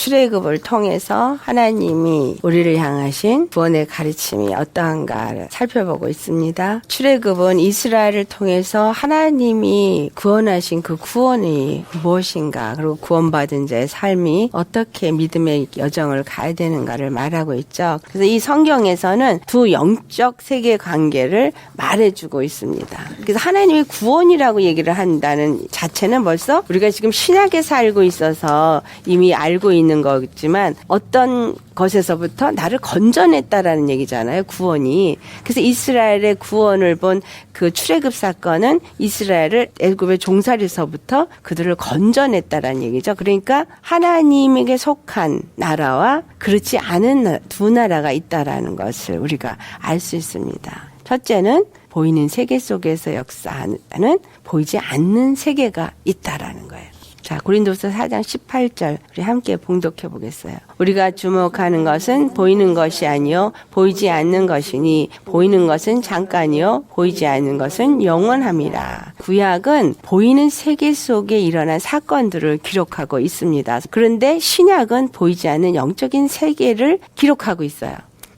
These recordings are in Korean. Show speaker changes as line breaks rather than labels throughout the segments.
출애굽을 통해서 하나님이 우리를 향하신 구원의 가르침이 어떠한가를 살펴보고 있습니다. 출애굽은 이스라엘을 통해서 하나님이 구원하신 그 구원이 무엇인가, 그리고 구원받은 자의 삶이 어떻게 믿음의 여정을 가야 되는가를 말하고 있죠. 그래서 이 성경에서는 두 영적 세계 관계를 말해주고 있습니다. 그래서 하나님이 구원이라고 얘기를 한다는 자체는 벌써 우리가 지금 신약에 살고 있어서 이미 알고 있는 거지만 어떤 것에서부터 나를 건져냈다라는 얘기잖아요. 구원이. 그래서 이스라엘의 구원을 본 그 출애굽 사건은 이스라엘을 애굽의 종살이서부터 그들을 건져냈다라는 얘기죠. 그러니까 하나님에게 속한 나라와 그렇지 않은 두 나라가 있다라는 것을 우리가 알 수 있습니다. 첫째는 보이는 세계 속에서 역사하는 보이지 않는 세계가 있다라는 거예요. 자, 고린도서 4장 18절 우리 함께 봉독해 보겠어요. 우리가 주목하는 것은 보이는 것이 아니요 보이지 않는 것이니 보이는 것은 잠깐이요 보이지 않는 것은 영원함이라. 구약은 보이는 세계 속에 일어난 사건들을 기록하고 있습니다. 그런데 신약은 보이지 않는 영적인 세계를 기록하고 있어요.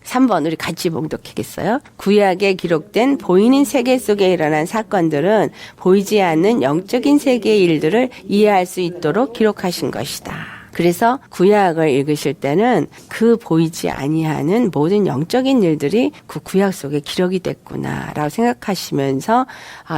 3번 우리 같이 봉독하겠어요? 구약에 기록된 보이는 세계 속에 일어난 사건들은 보이지 않는 영적인 세계의 일들을 이해할 수 있도록 기록하신 것이다. 그래서 구약을 읽으실 때는 그 보이지 아니하는 모든 영적인 일들이 그 구약 속에 기록이 됐구나라고 생각하시면서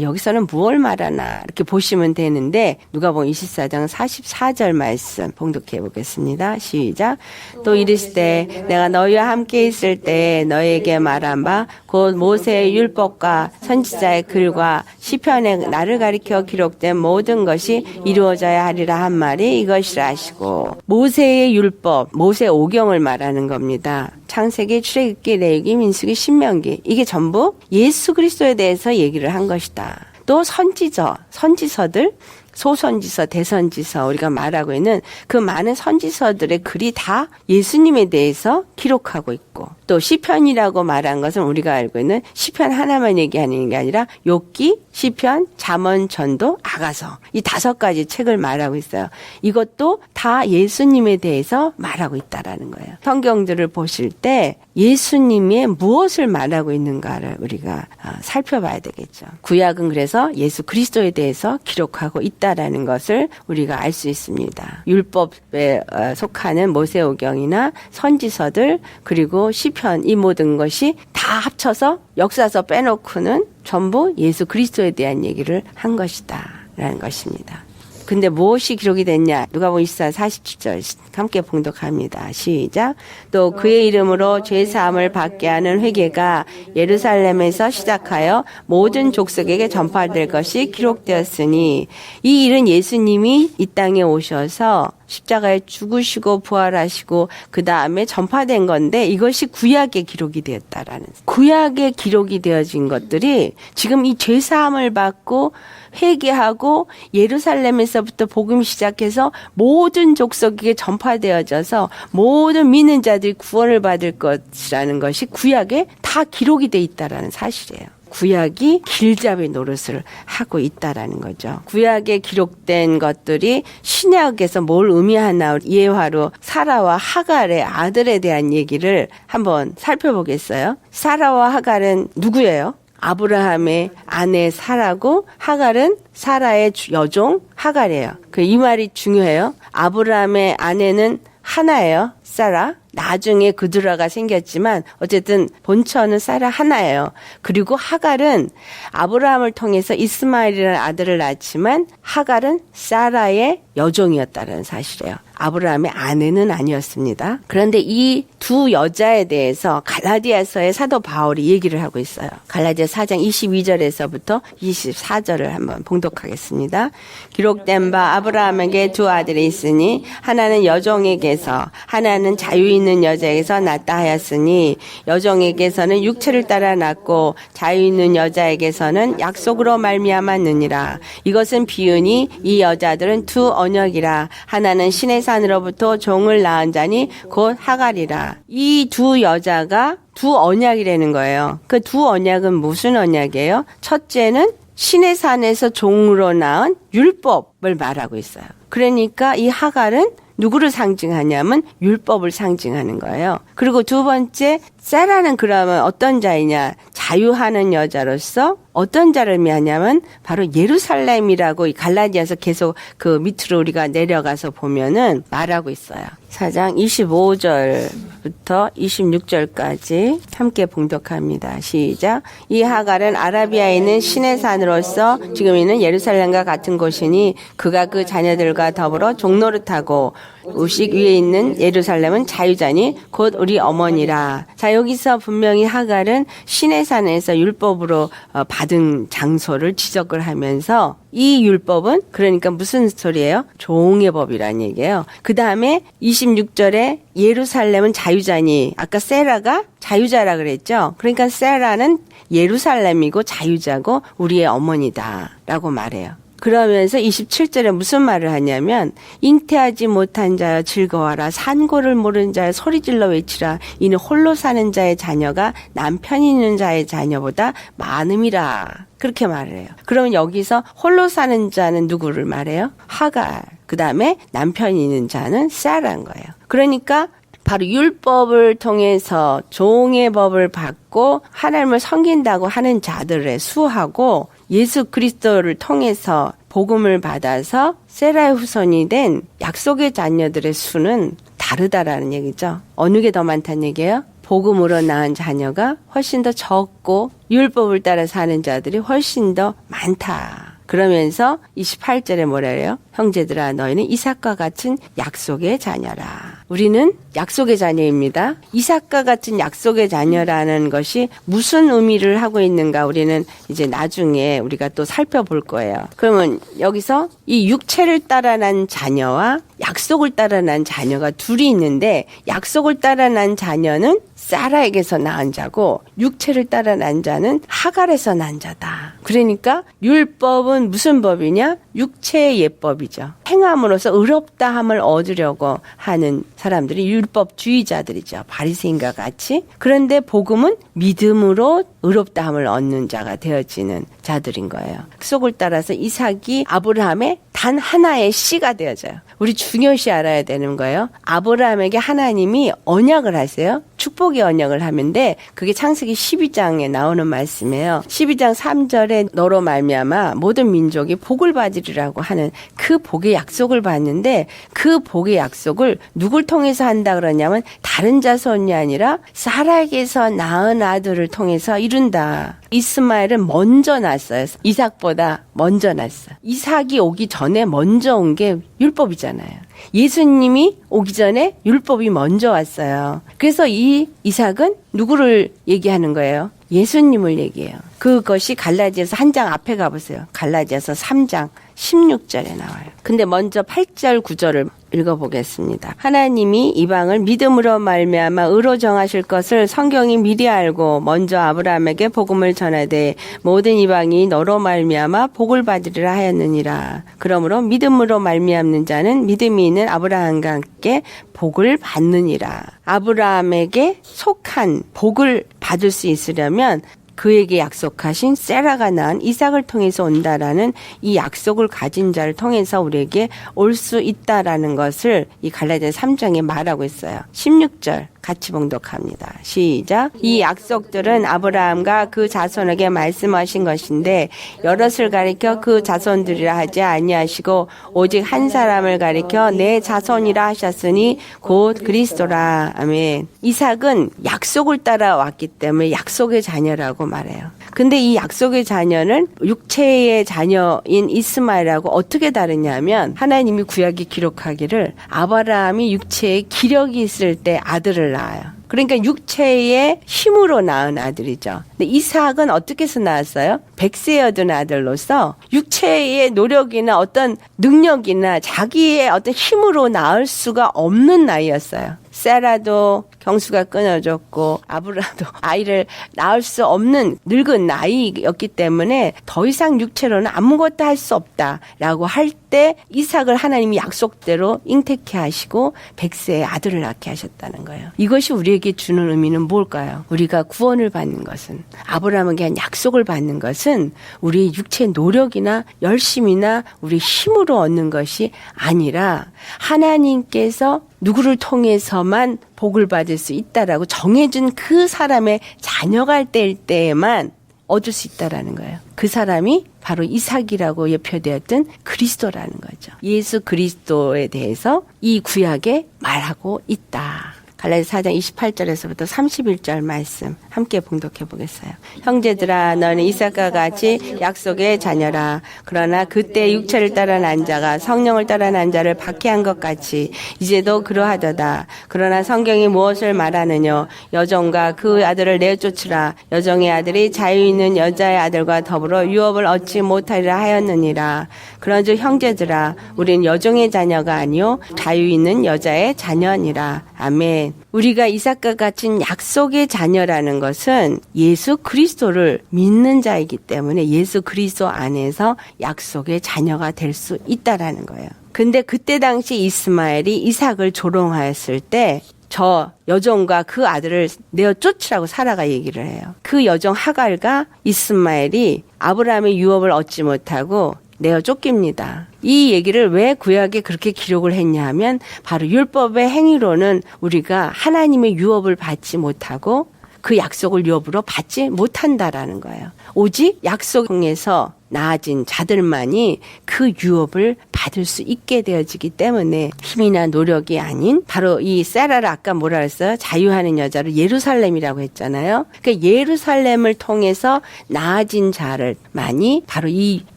여기서는 무엇을 말하나 이렇게 보시면 되는데 누가복음 24장 44절 말씀 봉독해 보겠습니다. 시작. 또 이르시되 내가 너희와 함께 있을 때 너희에게 말한 바 곧 모세의 율법과 선지자의 글과 시편에 나를 가리켜 기록된 모든 것이 이루어져야 하리라 한 말이 이것이라 하시고, 모세의 율법, 모세 오경을 말하는 겁니다. 창세기, 출애굽기, 레위기, 민수기, 신명기, 이게 전부 예수 그리스도에 대해서 얘기를 한 것이다. 또 선지서들, 소선지서, 대선지서 우리가 말하고 있는 그 많은 선지서들의 글이 다 예수님에 대해서 기록하고 있고, 또 시편이라고 말한 것은 우리가 알고 있는 시편 하나만 얘기하는 게 아니라 욥기, 시편, 잠언, 전도, 아가서, 이 5가지 책을 말하고 있어요. 이것도 다 예수님에 대해서 말하고 있다라는 거예요. 성경들을 보실 때 예수님이 무엇을 말하고 있는가를 우리가 살펴봐야 되겠죠. 구약은 그래서 예수 그리스도에 대해서 기록하고 있다라는 것을 우리가 알 수 있습니다. 율법에 속하는 모세오경이나 선지서들, 그리고 시편, 이 모든 것이 다 합쳐서 역사서 빼놓고는 전부 예수 그리스도에 대한 얘기를 한 것이다 라는 것입니다. 근데 무엇이 기록이 됐냐? 누가복음 24, 47절 함께 봉독합니다. 시작. 또 그의 이름으로 죄사함을 받게 하는 회개가 예루살렘에서 시작하여 모든 족속에게 전파될 것이 기록되었으니, 이 일은 예수님이 이 땅에 오셔서 십자가에 죽으시고 부활하시고 그 다음에 전파된 건데, 이것이 구약에 기록이 되었다라는, 구약에 기록이 되어진 것들이 지금 이 죄사함을 받고 회개하고 예루살렘에서부터 복음이 시작해서 모든 족속에게 전파되어져서 모든 믿는 자들이 구원을 받을 것이라는 것이 구약에 다 기록이 돼 있다라는 사실이에요. 구약이 길잡이 노릇을 하고 있다라는 거죠. 구약에 기록된 것들이 신약에서 뭘 의미하나, 예화로 사라와 하갈의 아들에 대한 얘기를 한번 살펴보겠어요. 사라와 하갈은 누구예요? 아브라함의 아내 사라고, 하갈은 사라의 여종 하갈이에요. 이 말이 중요해요. 아브라함의 아내는 하나예요. 사라. 나중에 그드라가 생겼지만 어쨌든 본처는 사라 하나예요. 그리고 하갈은 아브라함을 통해서 이스마엘이라는 아들을 낳았지만 하갈은 사라의 여종이었다는 사실이에요. 아브라함의 아내는 아니었습니다. 그런데 이 두 여자에 대해서 갈라디아서의 사도 바울이 얘기를 하고 있어요. 갈라디아 4장 22절에서부터 24절을 한번 봉독하겠습니다. 기록된 바 아브라함에게 두 아들이 있으니 하나는 여종에게서 하나는 자유 있는 여자에게서 낳다 하였으니, 여종에게서는 육체를 따라 낳고 자유 있는 여자에게서는 약속으로 말미암았느니라. 이것은 비유니 이 여자들은 두 언역이라. 하나는 신의 산으로부터 종을 낳은 자니 곧 하갈이라. 이 두 여자가 두 언약이라는 거예요. 그 두 언약은 무슨 언약이에요? 첫째는 신의 산에서 종으로 낳은 율법을 말하고 있어요. 그러니까 이 하갈은 누구를 상징하냐면 율법을 상징하는 거예요. 그리고 두 번째, 세라는 그러면 어떤 자이냐? 자유하는 여자로서 어떤 자를 의미하냐면 바로 예루살렘이라고 이 갈라디아서 계속 그 밑으로 우리가 내려가서 보면은 말하고 있어요. 4장 25절부터 26절까지 함께 봉독합니다. 시작. 이 하갈은 아라비아에 있는 신의 산으로서 지금 있는 예루살렘과 같은 곳이니 그가 그 자녀들과 더불어 종노릇하고 우식 위에 있는 예루살렘은 자유자니 곧 우리 어머니라. 자, 여기서 분명히 하갈은 신의 산에서 율법으로 받은 장소를 지적을 하면서 이 율법은 그러니까 무슨 소리예요? 종의 법이라는 얘기예요. 그 다음에 26절에 예루살렘은 자유자니, 아까 세라가 자유자라 그랬죠. 그러니까 세라는 예루살렘이고 자유자고 우리의 어머니다 라고 말해요. 그러면서 27절에 무슨 말을 하냐면 잉태하지 못한 자여 즐거워라. 산고를 모르는 자여 소리질러 외치라. 이는 홀로 사는 자의 자녀가 남편 있는 자의 자녀보다 많음이라. 그렇게 말을 해요. 그러면 여기서 홀로 사는 자는 누구를 말해요? 하갈. 그 다음에 남편 있는 자는 세라인 거예요. 그러니까 바로 율법을 통해서 종의 법을 받고 하나님을 섬긴다고 하는 자들의 수하고 예수 그리스도를 통해서 복음을 받아서 세라의 후손이 된 약속의 자녀들의 수는 다르다라는 얘기죠. 어느 게 더 많다는 얘기예요? 복음으로 낳은 자녀가 훨씬 더 적고 율법을 따라 사는 자들이 훨씬 더 많다. 그러면서 28절에 뭐라 해요? 형제들아 너희는 이삭과 같은 약속의 자녀라. 우리는 약속의 자녀입니다. 이삭과 같은 약속의 자녀라는 것이 무슨 의미를 하고 있는가 우리는 이제 나중에 우리가 또 살펴볼 거예요. 그러면 여기서 이 육체를 따라 난 자녀와 약속을 따라 난 자녀가 둘이 있는데 약속을 따라 난 자녀는 사라에게서 낳은 자고 육체를 따라 난 자는 하갈에서 난 자다. 그러니까 율법은 무슨 법이냐? 육체의 예법이죠. 행함으로써 의롭다함을 얻으려고 하는 사람들이 율법주의자들이죠. 바리새인과 같이. 그런데 복음은 믿음으로 의롭다함을 얻는 자가 되어지는 자들인 거예요. 약속을 따라서 이삭이 아브라함의 단 하나의 씨가 되어져요. 우리 중요시 알아야 되는 거예요. 아브라함에게 하나님이 언약을 하세요. 축복의 언약을 하는데 그게 창세기 12장에 나오는 말씀이에요. 12장 3절에 너로 말미암아 모든 민족이 복을 받으리라고 하는 그 복의 약속을 받는데 그 복의 약속을 누굴 통해서 한다 그러냐면 다른 자손이 아니라 사라에게서 낳은 아들을 통해서 이룬다. 이스마엘은 먼저 났어요. 이삭보다 먼저 났어요. 이삭이 오기 전에 먼저 온 게 율법이잖아요. 예수님이 오기 전에 율법이 먼저 왔어요. 그래서 이 이삭은 누구를 얘기하는 거예요? 예수님을 얘기해요. 그것이 갈라디아서 한 장 앞에 가보세요. 갈라디아서 3장 16절에 나와요. 근데 먼저 8절 9절을 읽어보겠습니다. 하나님이 이방을 믿음으로 말미암아 의로 정하실 것을 성경이 미리 알고 먼저 아브라함에게 복음을 전하되 모든 이방이 너로 말미암아 복을 받으리라 하였느니라. 그러므로 믿음으로 말미암는 자는 믿음이 있는 아브라함과 함께 복을 받느니라. 아브라함에게 속한 복을 받을 수 있으려면 그에게 약속하신 세라가 낳은 이삭을 통해서 온다라는 이 약속을 가진 자를 통해서 우리에게 올 수 있다라는 것을 이 갈라디아 3장에 말하고 있어요. 16절 같이 봉독합니다. 시작. 이 약속들은 아브라함과 그 자손에게 말씀하신 것인데 여럿을 가리켜 그 자손들이라 하지 아니하시고 오직 한 사람을 가리켜 내 자손이라 하셨으니 곧 그리스도라. 아멘. 이삭은 약속을 따라 왔기 때문에 약속의 자녀라고 말해요. 근데 이 약속의 자녀는 육체의 자녀인 이스마엘하고 어떻게 다르냐면 하나님이 구약에 기록하기를 아브라함이 육체에 기력이 있을 때 아들을 낳아요. 그러니까 육체의 힘으로 낳은 아들이죠. 근데 이삭은 어떻게 해서 낳았어요? 100세에 얻은 아들로서 육체의 노력이나 어떤 능력이나 자기의 어떤 힘으로 낳을 수가 없는 나이였어요. 세라도 경수가 끊어졌고 아브라함도 아이를 낳을 수 없는 늙은 나이였기 때문에 더 이상 육체로는 아무것도 할 수 없다라고 할 때 이삭을 하나님이 약속대로 잉태케 하시고 100세의 아들을 낳게 하셨다는 거예요. 이것이 우리에게 주는 의미는 뭘까요? 우리가 구원을 받는 것은, 아브라함에게 한 약속을 받는 것은 우리의 육체의 노력이나 열심이나 우리 힘으로 얻는 것이 아니라 하나님께서 누구를 통해서만 복을 받을 수 있다라고 정해준 그 사람의 자녀가 될 때에만 얻을 수 있다라는 거예요. 그 사람이 바로 이삭이라고 예표되었던 그리스도라는 거죠. 예수 그리스도에 대해서 이 구약에 말하고 있다. 갈라디아 4장 28절에서부터 31절 말씀 함께 봉독해 보겠어요. 형제들아 너는 이삭과 같이 약속의 자녀라. 그러나 그때 육체를 따라 난 자가 성령을 따라 난 자를 박해한 것 같이 이제도 그러하도다. 그러나 성경이 무엇을 말하느냐? 여종과 그 아들을 내쫓으라. 여종의 아들이 자유 있는 여자의 아들과 더불어 유업을 얻지 못하리라 하였느니라. 그런즉 형제들아 우린 여종의 자녀가 아니요 자유 있는 여자의 자녀니라. 아멘. 우리가 이삭과 같은 약속의 자녀라는 것은 예수 그리스도를 믿는 자이기 때문에 예수 그리스도 안에서 약속의 자녀가 될 수 있다라는 거예요. 근데 그때 당시 이스마엘이 이삭을 조롱하였을 때 저 여종과 그 아들을 내어 쫓으라고 사라가 얘기를 해요. 그 여종 하갈과 이스마엘이 아브라함의 유업을 얻지 못하고 내어 쫓깁니다. 이 얘기를 왜 구약에 그렇게 기록을 했냐 하면 바로 율법의 행위로는 우리가 하나님의 유업을 받지 못하고 그 약속을 유업으로 받지 못한다라는 거예요. 오직 약속을 통해서 나아진 자들만이 그 유업을 받을 수 있게 되어지기 때문에 힘이나 노력이 아닌 바로 이 세라를 아까 뭐라 했어요? 자유하는 여자를 예루살렘이라고 했잖아요. 그러니까 예루살렘을 통해서 나아진 자를만이 바로 이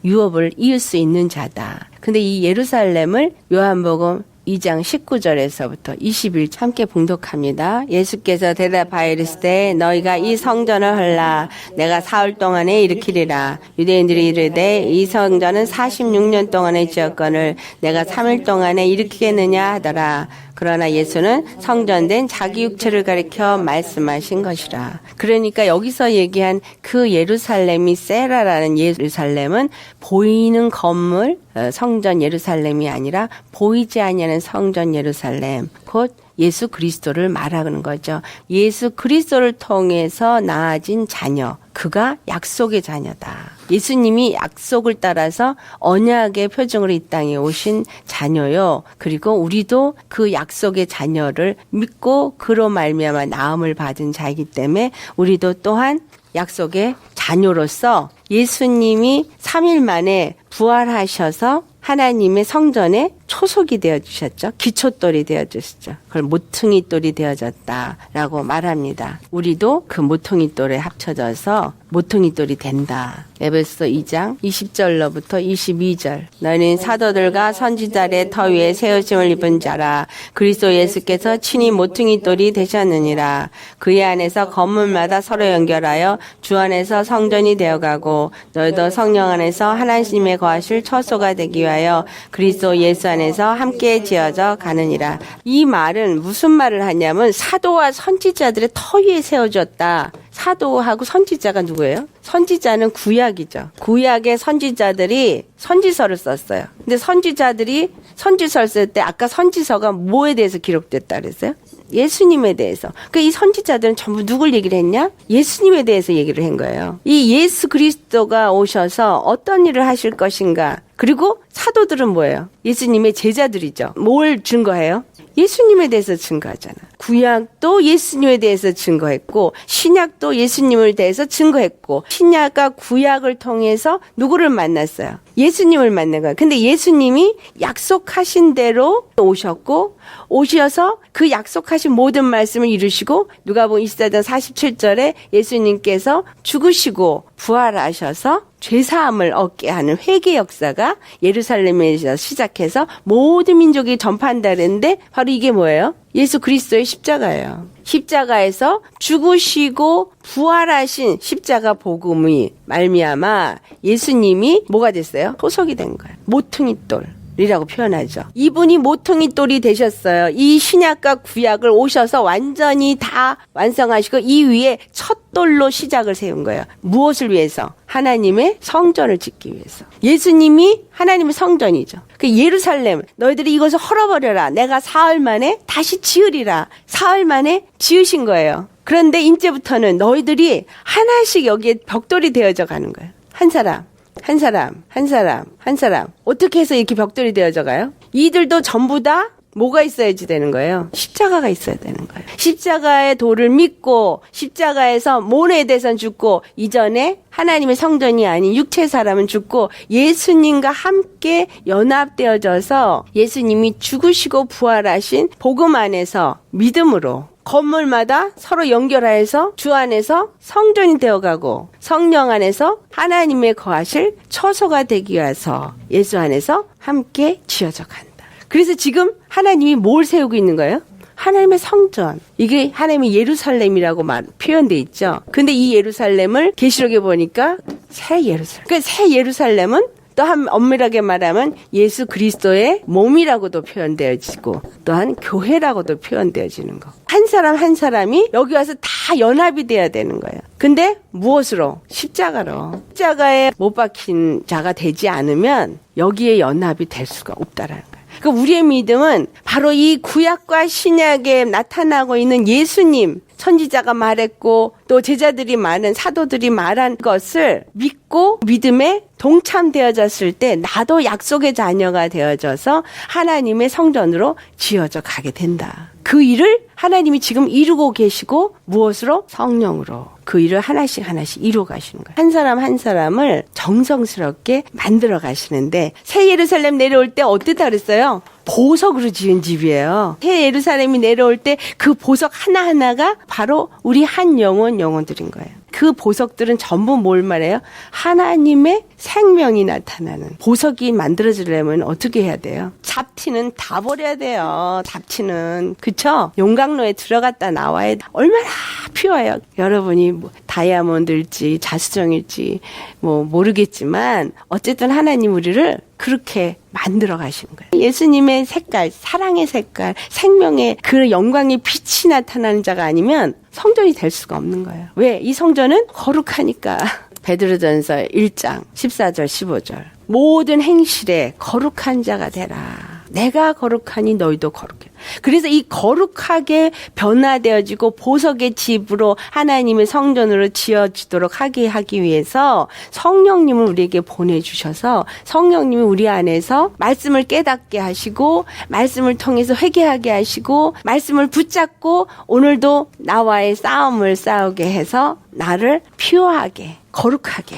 유업을 이을 수 있는 자다. 근데 이 예루살렘을 요한복음 2장 19절에서부터 20일 함께 봉독합니다. 예수께서 대답하여 이르시되 너희가 이 성전을 헐라 내가 사흘 동안에 일으키리라. 유대인들이 이르되 이 성전은 46년 동안에 지었거늘 내가 3일 동안에 일으키겠느냐 하더라. 그러나 예수는 성전된 자기 육체를 가리켜 말씀하신 것이라. 그러니까 여기서 얘기한 그 예루살렘이 세라라는 예루살렘은 보이는 건물 성전 예루살렘이 아니라 보이지 아니하는 성전 예루살렘 곧 예수 그리스도를 말하는 거죠. 예수 그리스도를 통해서 나아진 자녀, 그가 약속의 자녀다. 예수님이 약속을 따라서 언약의 표징으로 이 땅에 오신 자녀요. 그리고 우리도 그 약속의 자녀를 믿고 그로 말미암아 나음을 받은 자이기 때문에 우리도 또한 약속의 자녀로서 예수님이 3일 만에 부활하셔서 하나님의 성전에 초석이 되어주셨죠. 기초돌이 되어주셨죠. 그걸 모퉁이돌이 되어졌다라고 말합니다. 우리도 그 모퉁이돌에 합쳐져서 모퉁이돌이 된다. 에베소 2장 20절로부터 22절 너희는 사도들과 선지자의 터 위에 세우심을 입은 자라. 그리스도 예수께서 친히 모퉁이돌이 되셨느니라. 그의 안에서 건물마다 서로 연결하여 주 안에서 성전이 되어가고 너희도 성령 안에서 하나님의 거하실 처소가 되기 위하여 그리스도 예수 안에서 함께 지어져 가느니라. 이 말은 무슨 말을 하냐면 사도와 선지자들의 터 위에 세워졌다. 사도하고 선지자가 누구예요? 선지자는 구약이죠. 구약의 선지자들이 선지서를 썼어요. 근데 선지자들이 선지서를 쓸 때 아까 선지서가 뭐에 대해서 기록됐다 그랬어요? 예수님에 대해서. 그러니까 이 선지자들은 전부 누굴 얘기를 했냐? 예수님에 대해서 얘기를 한 거예요. 이 예수 그리스도가 오셔서 어떤 일을 하실 것인가. 그리고 사도들은 뭐예요? 예수님의 제자들이죠. 뭘 증거해요? 예수님에 대해서 증거하잖아. 구약도 예수님에 대해서 증거했고 신약도 예수님을 대해서 증거했고 신약과 구약을 통해서 누구를 만났어요? 예수님을 만난 거예요. 근데 예수님이 약속하신 대로 오셨고 오셔서 그 약속하신 모든 말씀을 이루시고 누가복음 24장 47절에 예수님께서 죽으시고 부활하셔서 죄사함을 얻게 하는 회개 역사가 예루살렘에서 시작해서 모든 민족이 전파한다 그랬는데 바로 이게 뭐예요? 예수 그리스도의 십자가예요. 십자가에서 죽으시고 부활하신 십자가 복음이 말미암아 예수님이 뭐가 됐어요? 토속이 된 거예요. 모퉁이돌. 이라고 표현하죠. 이분이 모퉁이 돌이 되셨어요. 이 신약과 구약을 오셔서 완전히 다 완성하시고 이 위에 첫 돌로 시작을 세운 거예요. 무엇을 위해서? 하나님의 성전을 짓기 위해서. 예수님이 하나님의 성전이죠. 그 예루살렘, 너희들이 이것을 헐어버려라. 내가 사흘 만에 다시 지으리라. 사흘 만에 지으신 거예요. 그런데 이제부터는 너희들이 하나씩 여기에 벽돌이 되어져 가는 거예요. 한 사람, 한 사람, 한 사람, 한 사람. 어떻게 해서 이렇게 벽돌이 되어져 가요? 이들도 전부 다 뭐가 있어야지 되는 거예요? 십자가가 있어야 되는 거예요. 십자가의 도를 믿고 십자가에서 모내에 대해서는 죽고 이전에 하나님의 성전이 아닌 육체 사람은 죽고 예수님과 함께 연합되어져서 예수님이 죽으시고 부활하신 복음 안에서 믿음으로 건물마다 서로 연결하여서 주 안에서 성전이 되어가고 성령 안에서 하나님의 거하실 처소가 되기 위해서 예수 안에서 함께 지어져 간다. 그래서 지금 하나님이 뭘 세우고 있는 거예요? 하나님의 성전. 이게 하나님의 예루살렘이라고 표현돼 있죠. 근데 이 예루살렘을 계시록에 보니까 새 예루살렘. 그러니까 새 예루살렘은 또한 엄밀하게 말하면 예수 그리스도의 몸이라고도 표현되어지고 또한 교회라고도 표현되어지는 거. 한 사람 한 사람이 여기 와서 다 연합이 돼야 되는 거예요. 근데 무엇으로? 십자가로. 십자가에 못 박힌 자가 되지 않으면 여기에 연합이 될 수가 없다라는 거예요. 그러니까 우리의 믿음은 바로 이 구약과 신약에 나타나고 있는 예수님, 선지자가 말했고 또 제자들이 많은 사도들이 말한 것을 믿고 믿음에 동참되어졌을 때 나도 약속의 자녀가 되어져서 하나님의 성전으로 지어져 가게 된다. 그 일을 하나님이 지금 이루고 계시고 무엇으로? 성령으로. 그 일을 하나씩 하나씩 이루어 가시는 거예요. 한 사람 한 사람을 정성스럽게 만들어 가시는데 새 예루살렘 내려올 때 어땠다 그랬어요? 보석으로 지은 집이에요. 새 예루살렘이 내려올 때 그 보석 하나하나가 바로 우리 한 영혼들인 거예요. 그 보석들은 전부 뭘 말해요? 하나님의 생명이 나타나는. 보석이 만들어지려면 어떻게 해야 돼요? 잡티는 다 버려야 돼요. 잡티는. 그쵸? 용광로에 들어갔다 나와야 얼마나 피워요. 여러분이 뭐 다이아몬드일지 자수정일지 뭐 모르겠지만 어쨌든 하나님 우리를 그렇게 만들어 가시는 거예요. 예수님의 색깔, 사랑의 색깔, 생명의 그 영광의 빛이 나타나는 자가 아니면 성전이 될 수가 없는 거예요. 왜? 이 성전은 거룩하니까. 베드로전서 1장 14절 15절 모든 행실에 거룩한 자가 되라. 내가 거룩하니 너희도 거룩해. 그래서 이 거룩하게 변화되어지고 보석의 집으로 하나님의 성전으로 지어지도록 하기 위해서 성령님을 우리에게 보내주셔서 성령님이 우리 안에서 말씀을 깨닫게 하시고 말씀을 통해서 회개하게 하시고 말씀을 붙잡고 오늘도 나와의 싸움을 싸우게 해서 나를 피오하게 거룩하게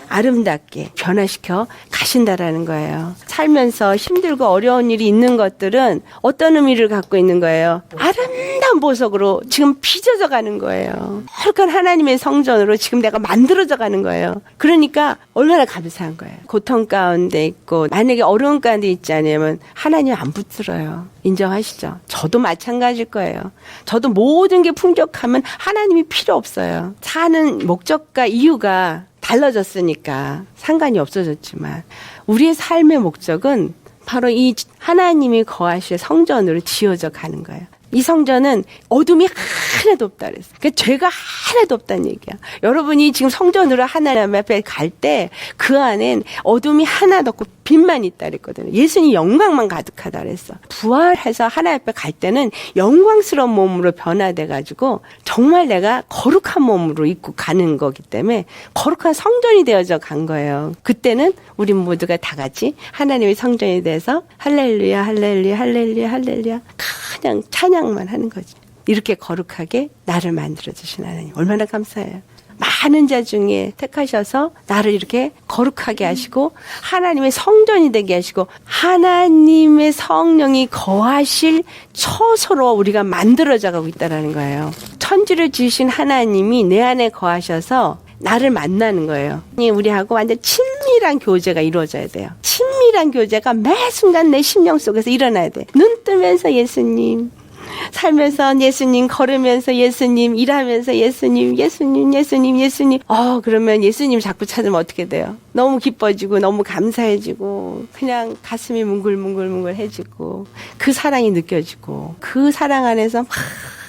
아름답게 변화시켜 가신다라는 거예요. 살면서 힘들고 어려운 일이 있는 것들은 어떤 의미를 갖고 있는 거예요? 아름다운 보석으로 지금 빚어져 가는 거예요. 거룩한 하나님의 성전으로 지금 내가 만들어져 가는 거예요. 그러니까 얼마나 감사한 거예요. 고통 가운데 있고 만약에 어려운 가운데 있지 않으면 하나님 안 붙들어요. 인정하시죠? 저도 마찬가지일 거예요. 저도 모든 게 풍족하면 하나님이 필요 없어요. 사는 목적과 이유가 달라졌으니까 상관이 없어졌지만 우리의 삶의 목적은 바로 이 하나님이 거하실 성전으로 지어져 가는 거예요. 이 성전은 어둠이 하나도 없다 그랬어요. 그러니까 죄가 하나도 없다는 얘기야. 여러분이 지금 성전으로 하나님 앞에 갈 때 그 안엔 어둠이 하나도 없고 빛만 있다 그랬거든요. 예수님 영광만 가득하다 그랬어. 부활해서 하나님 앞에 갈 때는 영광스러운 몸으로 변화돼가지고 정말 내가 거룩한 몸으로 입고 가는 거기 때문에 거룩한 성전이 되어져 간 거예요. 그때는 우리 모두가 다 같이 하나님의 성전이 돼서 할렐루야 할렐루야 할렐루야 할렐루야 그냥 찬양만 하는 거지. 이렇게 거룩하게 나를 만들어주신 하나님 얼마나 감사해요. 많은 자 중에 택하셔서 나를 이렇게 거룩하게 하시고 하나님의 성전이 되게 하시고 하나님의 성령이 거하실 처소로 우리가 만들어져 가고 있다는 거예요. 천지를 지으신 하나님이 내 안에 거하셔서 나를 만나는 거예요. 우리하고 완전 친밀한 교제가 이루어져야 돼요. 친밀한 교제가 매 순간 내 심령 속에서 일어나야 돼. 눈 뜨면서 예수님 살면서 예수님, 걸으면서 예수님, 일하면서 예수님, 예수님, 예수님, 예수님. 그러면 예수님 자꾸 찾으면 어떻게 돼요? 너무 기뻐지고 너무 감사해지고 그냥 가슴이 뭉글뭉글뭉글해지고 그 사랑이 느껴지고 그 사랑 안에서 막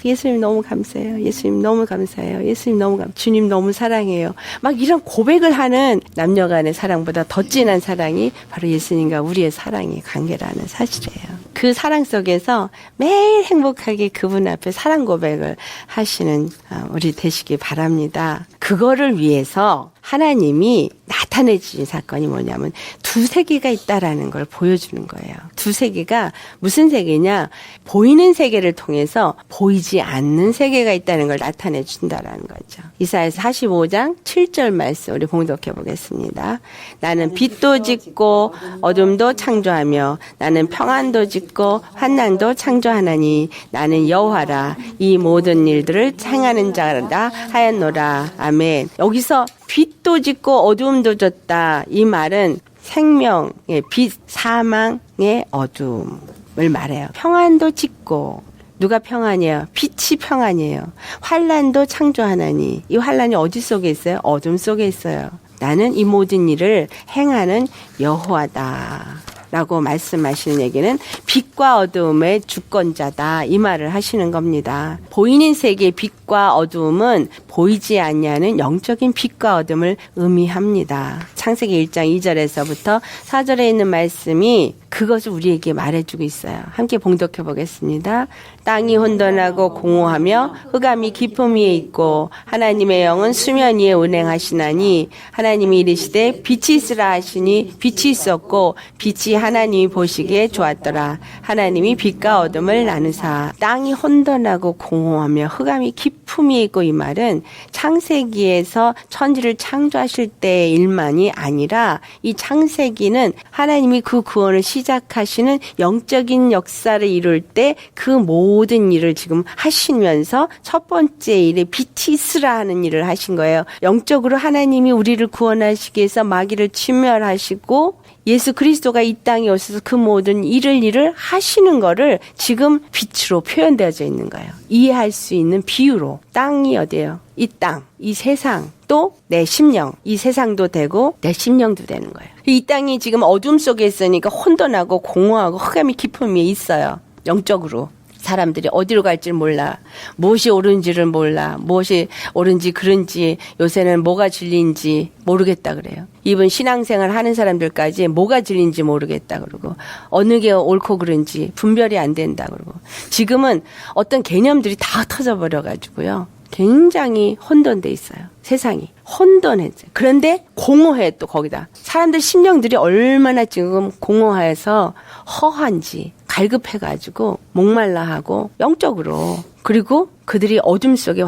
예수님 너무 감사해요. 예수님 너무 감사해요. 예수님 너무 주님 너무 사랑해요. 막 이런 고백을 하는 남녀 간의 사랑보다 더 진한 사랑이 바로 예수님과 우리의 사랑의 관계라는 사실이에요. 그 사랑 속에서 매일 행복하게 그분 앞에 사랑 고백을 하시는 우리 되시기 바랍니다. 그거를 위해서 하나님이 나타내 주신 사건이 뭐냐면 두 세계가 있다라는 걸 보여주는 거예요. 두 세계가 무슨 세계냐? 보이는 세계를 통해서 보이지 않는 세계가 있다는 걸 나타내 준다라는 거죠. 이사야서 45장 7절 말씀 우리 봉독해 보겠습니다. 나는 빛도 짓고 어둠도 창조하며 나는 평안도 짓고 환난도 창조하나니 나는 여호와라 이 모든 일들을 행하는 자라 하였노라. 아멘. 여기서 빛도 짓고 어둠도 졌다. 이 말은 생명의 빛, 사망의 어둠을 말해요. 평안도 짓고 누가 평안이에요? 빛이 평안이에요. 환난도 창조하나니 이 환난이 어디 속에 있어요? 어둠 속에 있어요. 나는 이 모든 일을 행하는 여호와다. 라고 말씀하시는 얘기는 빛과 어두움의 주권자다 이 말을 하시는 겁니다. 보이는 세계의 빛과 어두움은 보이지 않냐는 영적인 빛과 어둠을 의미합니다. 창세기 1장 2절에서부터 4절에 있는 말씀이 그것을 우리에게 말해주고 있어요. 함께 봉독해 보겠습니다. 땅이 혼돈하고 공허하며 흑암이 깊음 위에 있고 하나님의 영은 수면 위에 운행하시나니 하나님이 이르시되 빛이 있으라 하시니 빛이 있었고 빛이 하나님이 보시기에 좋았더라. 하나님이 빛과 어둠을 나누사 땅이 혼돈하고 공허하며 흑암이 깊음 위에 있고 이 말은 창세기에서 천지를 창조하실 때의 일만이 아니라 이 창세기는 하나님이 그 구원을 시작하시는 영적인 역사를 이룰 때 그 모든 일을 지금 하시면서 첫 번째 일에 빛이 있으라 하는 일을 하신 거예요. 영적으로 하나님이 우리를 구원하시기 위해서 마귀를 진멸하시고 예수 그리스도가 이 땅에 오셔서 그 모든 일을 하시는 거를 지금 빛으로 표현되어져 있는 거예요. 이해할 수 있는 비유로. 땅이 어디예요? 이 땅, 이 세상, 또 내 심령, 이 세상도 되고 내 심령도 되는 거예요. 이 땅이 지금 어둠 속에 있으니까 혼돈하고 공허하고 흑암이 깊은 위에 있어요. 영적으로. 사람들이 어디로 갈지 몰라. 무엇이 옳은지를 몰라. 무엇이 옳은지 그른지 요새는 뭐가 진리인지 모르겠다 그래요. 이분 신앙생활 하는 사람들까지 뭐가 진리인지 모르겠다 그러고 어느 게 옳고 그른지 분별이 안 된다 그러고 지금은 어떤 개념들이 다 터져버려가지고요. 굉장히 혼돈돼 있어요. 세상이 혼돈했어요. 그런데 공허해 또 거기다. 사람들 심령들이 얼마나 지금 공허해서 허한지 갈급해가지고 목말라하고 영적으로 그리고 그들이 어둠 속에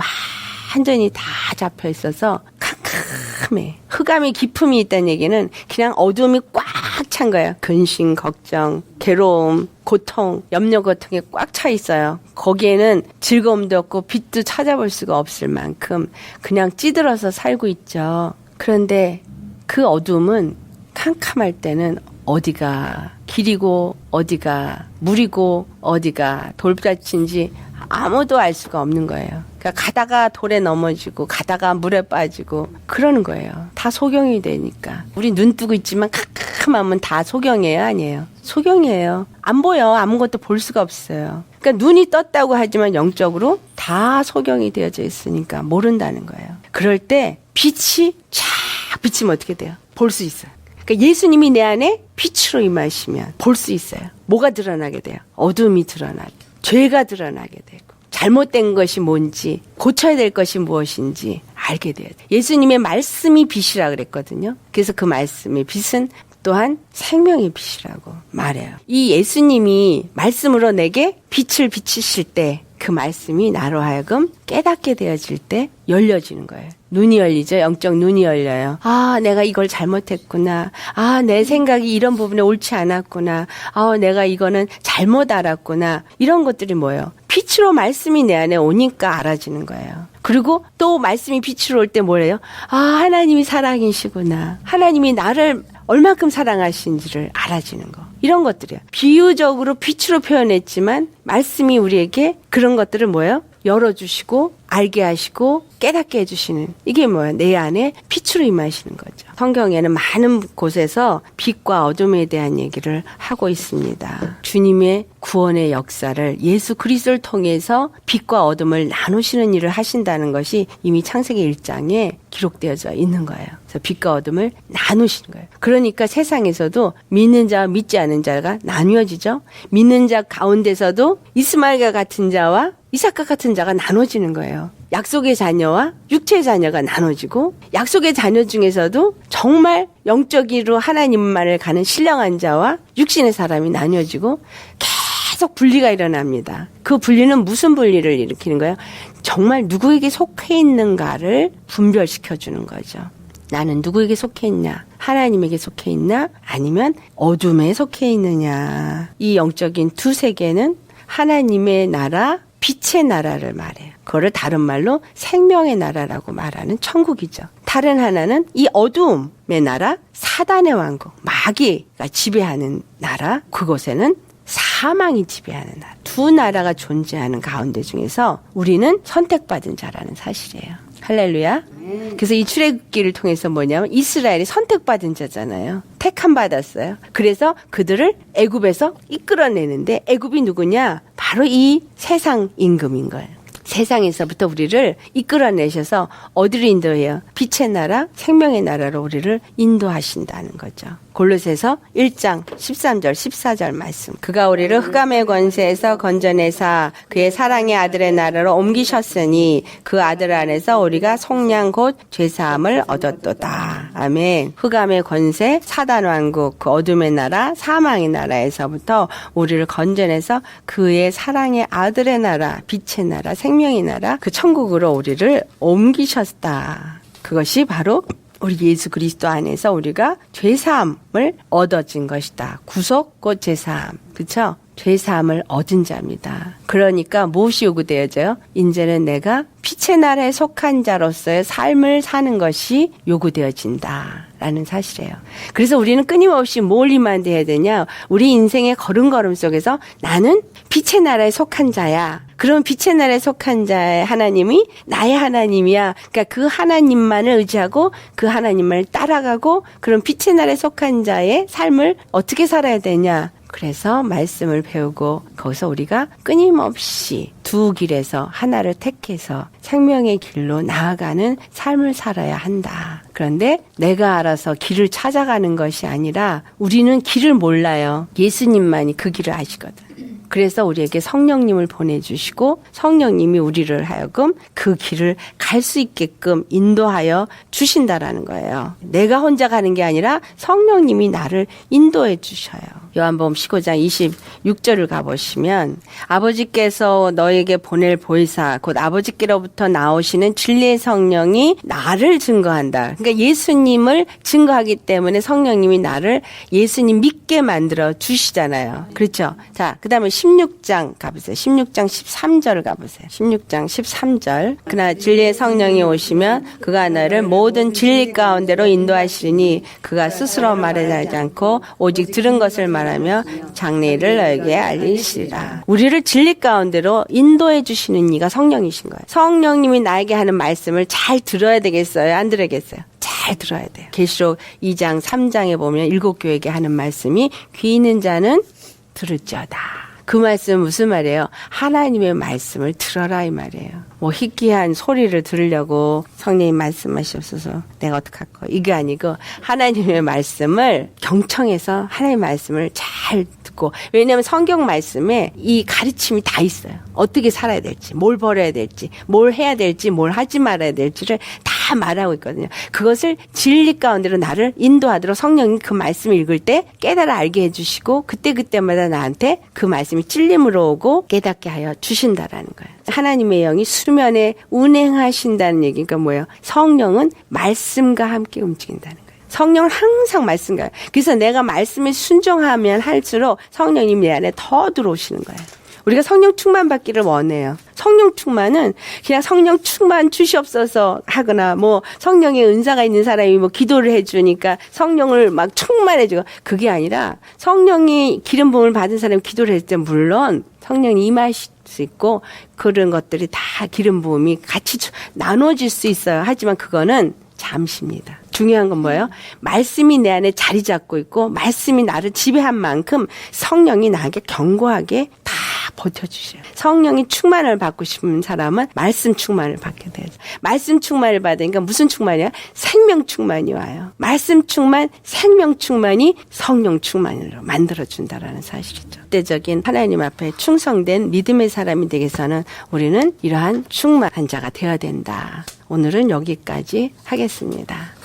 완전히 다 잡혀 있어서 캄캄해. 흑암이 깊음이 있다는 얘기는 그냥 어둠이 꽉 찬 거예요. 근심, 걱정, 괴로움, 고통, 염려 고통에 꽉 차 있어요. 거기에는 즐거움도 없고 빛도 찾아볼 수가 없을 만큼 그냥 찌들어서 살고 있죠. 그런데 그 어둠은 캄캄할 때는 어디가 길이고 어디가 물이고 어디가 돌밭인지 아무도 알 수가 없는 거예요. 그러니까 가다가 돌에 넘어지고 가다가 물에 빠지고 그러는 거예요. 다 소경이 되니까. 우리 눈 뜨고 있지만 캄캄하면 다 소경이에요? 아니에요. 소경이에요. 안 보여. 아무것도 볼 수가 없어요. 그러니까 눈이 떴다고 하지만 영적으로 다 소경이 되어져 있으니까 모른다는 거예요. 그럴 때 빛이 쫙 비치면 어떻게 돼요? 볼 수 있어요. 그러니까 예수님이 내 안에 빛으로 임하시면 볼 수 있어요. 뭐가 드러나게 돼요? 어둠이 드러나게, 죄가 드러나게 되고 잘못된 것이 뭔지 고쳐야 될 것이 무엇인지 알게 돼요. 예수님의 말씀이 빛이라 그랬거든요. 그래서 그 말씀의 빛은 또한 생명의 빛이라고 말해요. 이 예수님이 말씀으로 내게 빛을 비치실 때 그 말씀이 나로 하여금 깨닫게 되어질 때 열려지는 거예요. 눈이 열리죠. 영적 눈이 열려요. 아, 내가 이걸 잘못했구나. 아, 내 생각이 이런 부분에 옳지 않았구나. 아, 내가 이거는 잘못 알았구나. 이런 것들이 뭐예요? 빛으로 말씀이 내 안에 오니까 알아지는 거예요. 그리고 또 말씀이 빛으로 올 때 뭐래요? 아, 하나님이 사랑이시구나. 하나님이 나를 얼만큼 사랑하신지를 알아지는 거. 이런 것들이야. 비유적으로 빛으로 표현했지만 말씀이 우리에게 그런 것들을 뭐예요? 열어주시고 알게 하시고 깨닫게 해주시는, 이게 뭐야? 내 안에 빛으로 임하시는 거죠. 성경에는 많은 곳에서 빛과 어둠에 대한 얘기를 하고 있습니다. 주님의 구원의 역사를 예수 그리스도를 통해서 빛과 어둠을 나누시는 일을 하신다는 것이 이미 창세기 1장에 기록되어져 있는 거예요. 그래서 빛과 어둠을 나누시는 거예요. 그러니까 세상에서도 믿는 자와 믿지 않는 자가 나뉘어지죠. 믿는 자 가운데서도 이스마엘과 같은 자와 이삭과 같은 자가 나눠지는 거예요. 약속의 자녀와 육체의 자녀가 나눠지고, 약속의 자녀 중에서도 정말 영적으로 하나님만을 가는 신령한 자와 육신의 사람이 나뉘어지고 계속 분리가 일어납니다. 그 분리는 무슨 분리를 일으키는 거예요? 정말 누구에게 속해 있는가를 분별시켜주는 거죠. 나는 누구에게 속해 있냐? 하나님에게 속해 있나? 아니면 어둠에 속해 있느냐? 이 영적인 두 세계는 하나님의 나라, 빛의 나라를 말해요. 그거를 다른 말로 생명의 나라라고 말하는 천국이죠. 다른 하나는 이 어두움의 나라, 사단의 왕국, 마귀가 지배하는 나라, 그곳에는 사망이 지배하는 나라. 두 나라가 존재하는 가운데 중에서 우리는 선택받은 자라는 사실이에요. 할렐루야. 그래서 이 출애굽기를 통해서 뭐냐면 이스라엘이 선택받은 자잖아요. 택함 받았어요. 그래서 그들을 애굽에서 이끌어내는데, 애굽이 누구냐? 바로 이 세상 임금인 거예요. 세상에서부터 우리를 이끌어내셔서 어디로 인도해요? 빛의 나라, 생명의 나라로 우리를 인도하신다는 거죠. 골로새서 1장 13절 14절 말씀. 그가 우리를 흑암의 권세에서 건져내사 그의 사랑의 아들의 나라로 옮기셨으니 그 아들 안에서 우리가 속량 곧 죄사함을 얻었도다. 아멘. 흑암의 권세, 사단 왕국, 그 어둠의 나라, 사망의 나라에서부터 우리를 건져내서 그의 사랑의 아들의 나라, 빛의 나라, 생명의 나라, 그 천국으로 우리를 옮기셨다. 그것이 바로 우리 예수 그리스도 안에서 우리가 죄사함을 얻어진 것이다. 구속 곧 죄사함. 그렇죠? 죄사함을 얻은 자입니다. 그러니까 무엇이 요구되어져요? 이제는 내가 빛의 나라에 속한 자로서의 삶을 사는 것이 요구되어진다라는 사실이에요. 그래서 우리는 끊임없이 뭘 임해야 되냐? 우리 인생의 걸음걸음 속에서 나는 빛의 나라에 속한 자야. 그럼 빛의 나라에 속한 자의 하나님이 나의 하나님이야. 그러니까 그 하나님만을 의지하고 그 하나님만을 따라가고, 그럼 빛의 나라에 속한 자의 삶을 어떻게 살아야 되냐? 그래서 말씀을 배우고 거기서 우리가 끊임없이 두 길에서 하나를 택해서 생명의 길로 나아가는 삶을 살아야 한다. 그런데 내가 알아서 길을 찾아가는 것이 아니라 우리는 길을 몰라요. 예수님만이 그 길을 아시거든. 그래서 우리에게 성령님을 보내주시고 성령님이 우리를 하여금 그 길을 갈 수 있게끔 인도하여 주신다라는 거예요. 내가 혼자 가는 게 아니라 성령님이 나를 인도해 주셔요. 요한복음 15장 26절을 가보시면 아버지께서 너에게 보낼 보혜사 곧 아버지께로부터 나오시는 진리의 성령이 나를 증거한다. 그러니까 예수님을 증거하기 때문에 성령님이 나를 예수님 믿게 만들어 주시잖아요. 그렇죠? 자, 그 다음에 16장 가보세요. 16장 13절을 가보세요. 16장 13절. 그러나 진리의 성령이 오시면 그가 너를 모든 진리 가운데로 인도하시리니 그가 스스로 말하지 않고 오직 들은 것을 말하며 장래를 너에게 알리시리라. 우리를 진리 가운데로 인도해 주시는 이가 성령이신 거예요. 성령님이 나에게 하는 말씀을 잘 들어야 되겠어요? 안 들어야겠어요? 잘 들어야 돼요. 계시록 2장 3장에 보면 7교회에게 하는 말씀이 귀 있는 자는 들을지어다. 그 말씀은 무슨 말이에요? 하나님의 말씀을 들어라 이 말이에요. 뭐 희귀한 소리를 들으려고 성령님 말씀하시옵소서 내가 어떡할 거 이게 아니고 하나님의 말씀을 경청해서 하나님의 말씀을 잘 듣고, 왜냐하면 성경 말씀에 이 가르침이 다 있어요. 어떻게 살아야 될지, 뭘 버려야 될지, 뭘 해야 될지, 뭘 하지 말아야 될지를 다 말하고 있거든요. 그것을 진리 가운데로 나를 인도하도록 성령님 그 말씀을 읽을 때 깨달아 알게 해주시고 그때그때마다 나한테 그 말씀이 찔림으로 오고 깨닫게 하여 주신다라는 거예요. 하나님의 영이 수면에 운행하신다는 얘기가 뭐예요? 성령은 말씀과 함께 움직인다는 거예요. 성령은 항상 말씀과. 그래서 내가 말씀에 순종하면 할수록 성령님이 내 안에 더 들어오시는 거예요. 우리가 성령 충만 받기를 원해요. 성령 충만은 그냥 성령 충만 주시옵소서 하거나 뭐 성령의 은사가 있는 사람이 뭐 기도를 해주니까 성령을 막 충만해주고 그게 아니라 성령이 기름 부음을 받은 사람이 기도를 했을 때 물론 성령이 임하실 수 있고 그런 것들이 다 기름 부음이 같이 나눠질 수 있어요. 하지만 그거는 잠시입니다. 중요한 건 뭐예요? 말씀이 내 안에 자리 잡고 있고 말씀이 나를 지배한 만큼 성령이 나에게 견고하게 다 버텨주셔요. 성령이 충만을 받고 싶은 사람은 말씀 충만을 받게 돼요. 말씀 충만을 받으니까 무슨 충만이야? 생명 충만이 와요. 말씀 충만, 생명 충만이 성령 충만으로 만들어준다라는 사실이죠. 때적인 하나님 앞에 충성된 믿음의 사람이 되기 위해서는 우리는 이러한 충만한 자가 되어야 된다. 오늘은 여기까지 하겠습니다.